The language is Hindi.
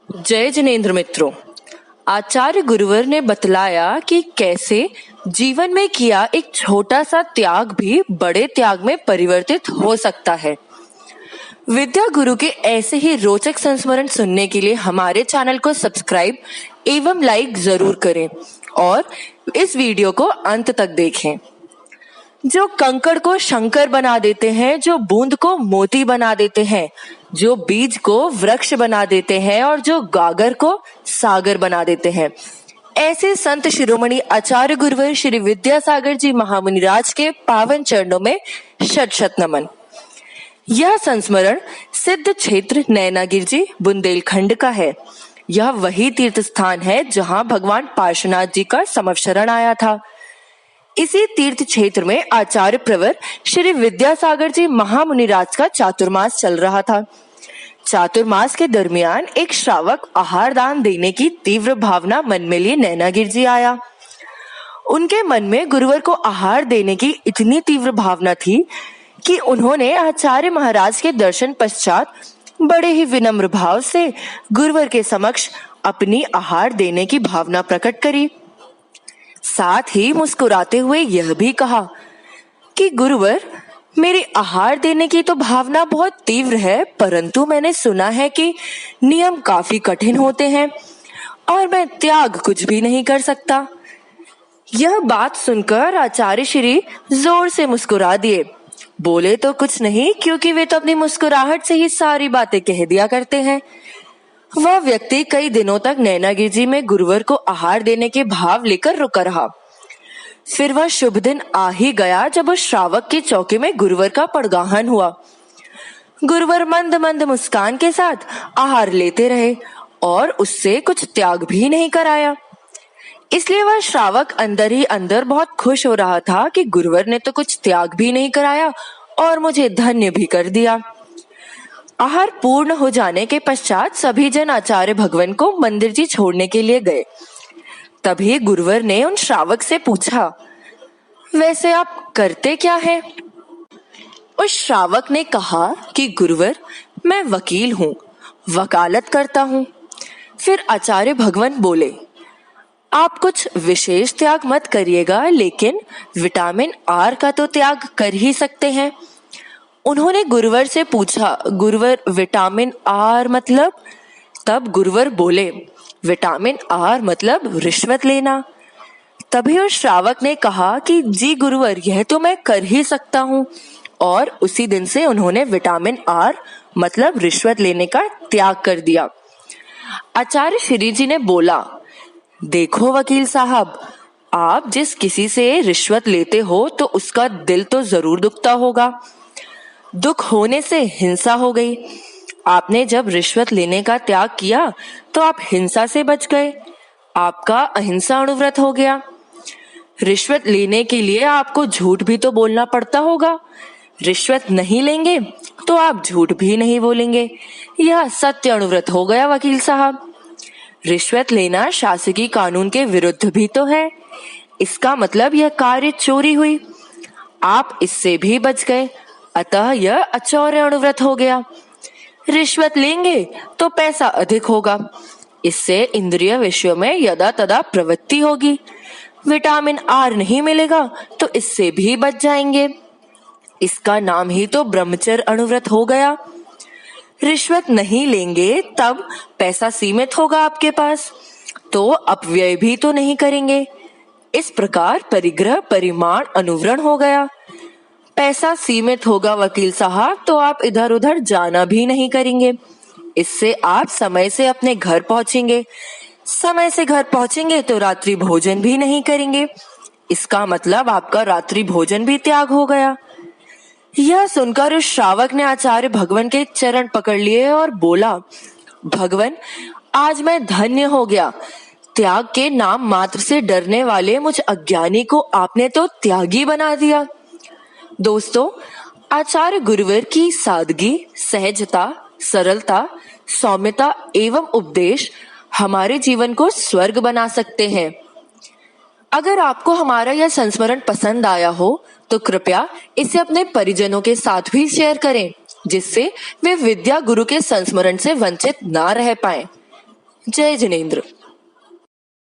जय जिनेन्द्र मित्रों। आचार्य गुरुवर ने बतलाया कि कैसे जीवन में किया एक छोटा सा त्याग भी बड़े त्याग में परिवर्तित हो सकता है। विद्या गुरु के ऐसे ही रोचक संस्मरण सुनने के लिए हमारे चैनल को सब्सक्राइब एवं लाइक जरूर करें और इस वीडियो को अंत तक देखें। जो कंकड़ को शंकर बना देते हैं, जो बूंद को मोती बना देते हैं, जो बीज को वृक्ष बना देते हैं और जो गागर को सागर बना देते हैं, ऐसे संत शिरोमणि आचार्य गुरुवर श्री विद्यासागर जी महामुनिराज के पावन चरणों में शत शत नमन। यह संस्मरण सिद्ध क्षेत्र नैनागिर जी बुंदेलखंड का है। यह वही तीर्थ स्थान है जहां भगवान पार्श्वनाथ जी का समवशरण आया था। इसी तीर्थ क्षेत्र में आचार्य प्रवर श्री विद्यासागर जी महामुनिराज का चातुर्मास चल रहा था। चातुर्मास के दरमियान एक श्रावक आहार दान देने की तीव्र भावना मन में लिए नैनागिर जी आया। उनके मन में गुरुवर को आहार देने की इतनी तीव्र भावना थी कि उन्होंने आचार्य महाराज के दर्शन पश्चात बड़े ही विनम्र भाव से गुरुवर के समक्ष अपनी आहार देने की भावना प्रकट करी। साथ ही मुस्कुराते हुए यह भी कहा कि गुरुवर, मेरी आहार देने की तो भावना बहुत तीव्र है, परंतु मैंने सुना है कि नियम काफी कठिन होते हैं और मैं त्याग कुछ भी नहीं कर सकता। यह बात सुनकर आचार्य श्री जोर से मुस्कुरा दिए। बोले तो कुछ नहीं, क्योंकि वे तो अपनी मुस्कुराहट से ही सारी बातें कह दिया करते हैं। वह व्यक्ति कई दिनों तक नैनागिर जी में गुरुवर को आहार देने के भाव लेकर रुका रहा। फिर वह शुभ दिन आ ही गया जब उस श्रावक की चौकी में गुरुवर का पड़गाहन हुआ। गुरुवर मंद मंद मुस्कान के साथ आहार लेते रहे और उससे कुछ त्याग भी नहीं कराया। इसलिए वह श्रावक अंदर ही अंदर बहुत खुश हो रहा था कि गुरुवर ने तो कुछ त्याग भी नहीं कराया और मुझे धन्य भी कर दिया। आहार पूर्ण हो जाने के पश्चात सभी जन आचार्य भगवान को मंदिर जी छोड़ने के लिए गए। तभी गुरुवर ने उन श्रावक से पूछा, वैसे आप करते क्या हैं? उस श्रावक ने कहा कि गुरुवर, मैं वकील हूँ, वकालत करता हूँ। फिर आचार्य भगवान बोले, आप कुछ विशेष त्याग मत करिएगा, लेकिन विटामिन आर का तो त्याग कर ही सकते हैं। उन्होंने गुरुवर से पूछा, गुरुवर, विटामिन आर मतलब? तब गुरुवर बोले, विटामिन आर मतलब रिश्वत लेना। तभी उस श्रावक ने कहा कि जी गुरुवर, यह तो मैं कर ही सकता हूँ। और उसी दिन से उन्होंने विटामिन आर मतलब रिश्वत लेने का त्याग कर दिया। आचार्य श्री जी ने बोला, देखो वकील साहब, आप जिस किसी से रिश्वत लेते हो तो उसका दिल तो जरूर दुखता होगा। दुख होने से हिंसा हो गई। आपने जब रिश्वत लेने का त्याग किया तो आप हिंसा से बच गए। आपका अहिंसा अणुव्रत हो गया। रिश्वत लेने के लिए आपको झूठ भी तो बोलना पड़ता होगा। रिश्वत नहीं लेंगे तो आप झूठ भी नहीं बोलेंगे। यह सत्य अणुव्रत हो गया वकील साहब। रिश्वत लेना शासकीय कानून के विरुद्ध भी तो है। इसका मतलब यह कार्य चोरी हुई। आप इससे भी बच गए, अतः यह अचौर्य अणुव्रत हो गया। रिश्वत लेंगे तो पैसा अधिक होगा, इससे इंद्रिय विषयों में यदा तदा प्रवृत्ति होगी। विटामिन आर नहीं मिलेगा तो इससे भी बच जाएंगे। इसका नाम ही तो ब्रह्मचर्य अणुव्रत हो गया। रिश्वत नहीं लेंगे तब पैसा सीमित होगा आपके पास, तो अपव्यय भी तो नहीं करेंगे। इस प्रकार परिग्रह परिमाण अनुवरण हो गया। पैसा सीमित होगा वकील साहब तो आप इधर उधर जाना भी नहीं करेंगे। इससे आप समय से अपने घर पहुंचेंगे। समय से घर पहुंचेंगे तो रात्रि भोजन भी नहीं करेंगे। इसका मतलब आपका रात्रि भोजन भी त्याग हो गया। यह सुनकर उस श्रावक ने आचार्य भगवान के चरण पकड़ लिए और बोला, भगवान, आज मैं धन्य हो गया। त्याग के नाम मात्र से डरने वाले मुझ अज्ञानी को आपने तो त्यागी बना दिया। दोस्तों, आचार्य गुरुवर की सादगी, सहजता, सरलता, सौम्यता एवं उपदेश हमारे जीवन को स्वर्ग बना सकते हैं। अगर आपको हमारा यह संस्मरण पसंद आया हो तो कृपया इसे अपने परिजनों के साथ भी शेयर करें, जिससे वे विद्या गुरु के संस्मरण से वंचित ना रह पाएं। जय जिनेन्द्र।